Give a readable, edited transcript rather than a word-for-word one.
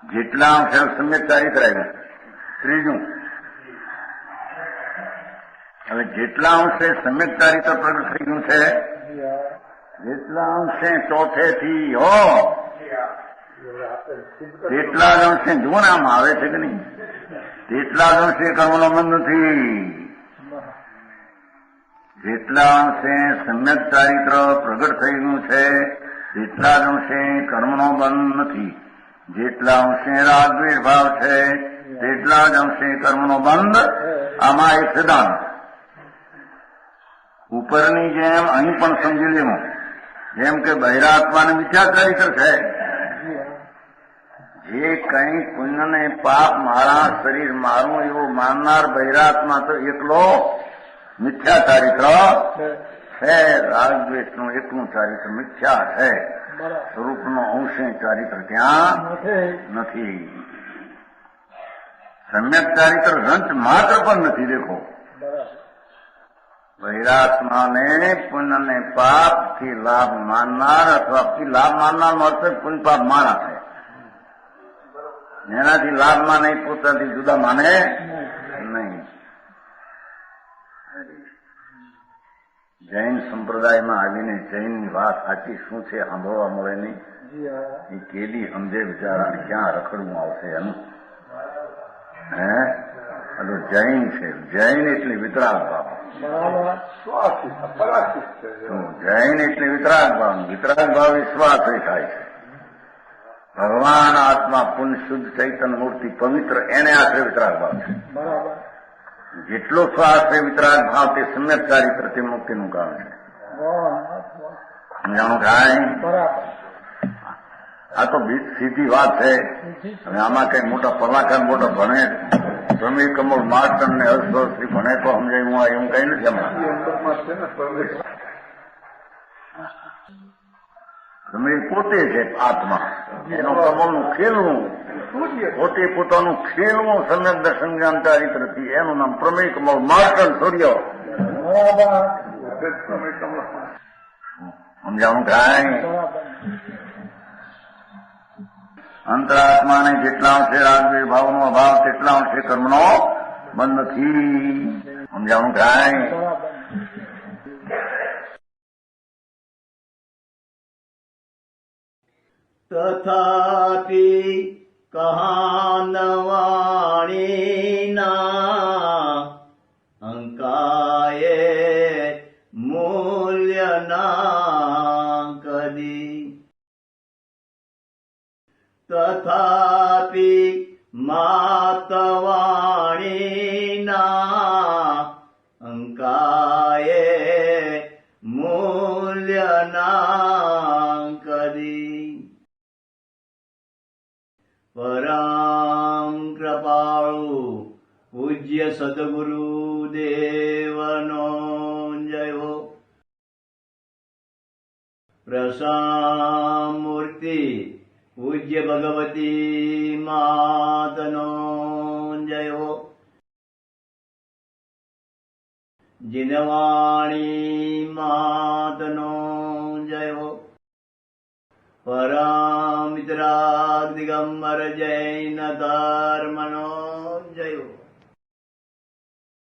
જેટલા અંશે સમ્યક ચારિત્ર આવ્યું. ત્રીજું, હવે જેટલા અંશે સમ્યક ચારિત્ર પ્રગટ થઈ ગયું છે જેટલા અંશે ચોથેથી હો તેટલા જ અંશે જુઓ ને આમ આવે છે કે નહીં, તેટલા જ અંશે કર્મનો બંધ નથી. જેટલા અંશે સમ્યક ચારિત્ર પ્રગટ થઈ ગયું છે તેટલા જ અંશે કર્મનો બંધ નથી. જેટલા અંશે રાગદ્વેષ ભાવ છે તેટલા જ અંશે કર્મનો બંધ. આમાં એક સિદ્ધાંત ઉપરની જેમ અહીં પણ સમજી લેવું. જેમ કે બહિરાત્માને મિથ્યા ચારિત્ર છે, જે કઈ પુણ્ય ને પાપ મારા શરીર મારું એવું માનનાર બહિરાત્મા તો એકલો મિથ્યા ચારિત્ર છે. રાગદ્વેષનું એકલું ચારિત્ર મિથ્યા છે. સ્વરૂપનો અંશે ચારિત્ર ત્યાં નથી. સમ્યક ચારિત્ર રંચ માત્ર પણ નથી. દેખો, બહિરાત્માને પુણ્ય ને પાપ થી લાભ માનનાર અથવા લાભ માનનાર નો અર્થ પુણ્ય પાપ માના છે. એનાથી લાભ માને પોતાથી જુદા માને નહીં. જૈન સંપ્રદાયમાં આવીને જૈનની વાત સાચી શું છે સાંભળવા મળે નહીં. એ કેદી સમજે બિચારાને ક્યાં રખડવું આવશે એનું. હે જૈન છે. જૈન એટલે વિતરાગ ભાવ. જૈન એટલે વિતરાગ ભાવ. વિતરાગ ભાવ વિશ્વાસ થાય છે. ભગવાન આત્મા પુણ્ય શુદ્ધ ચૈતન્ય મૂર્તિ પવિત્ર એને આખરે વિતરાગ ભાવ છે. જેટલો શ્વાસ છે વિતરાગ ભાવ તે સમ્યક ચારિત્ર તે મુક્તિનું કારણ છે. સમજાણું થાય? આ તો સીધી વાત છે. હવે આમાં કઈ મોટા પલાકાર મોટા ભણે સ્વામી કમળ માર્ટન ને હર્ષવર્ષથી ભણે તો સમજાય હું એવું કઈ નથી. હમણાં તમે પોતે છે આત્મા, એનો કમળનું ખેલવું, પોતે પોતાનું ખેલવું સમ્યક દર્શન જ્ઞાન ચારિત્રથી એનું નામ પ્રમેય કમળ માર્ટન સૂર્ય. સમજાણું થાય? અંતરાત્માને જેટલા અંશે રાગદ્વેષ ભાવનો અભાવ તેટલા અંશે કર્મનો બંધ નથી. સમજાણું થાય? તથાપિ કહાનવાણીના અંકાયે મૂલ્યના કદી. તથાપિ માતવાણીના અંકાયે મૂલ્યના કદી. પરમ કૃપાળુ પૂજ્ય સદગુરુ દેવનો જયો. પ્રસામૂર્તિ પૂજ્ય ભગવતી માતનો જયો. જીનવાણી માતનો જયો. પરમ મિત્રાગ દિગંબર જૈન ધર્મનો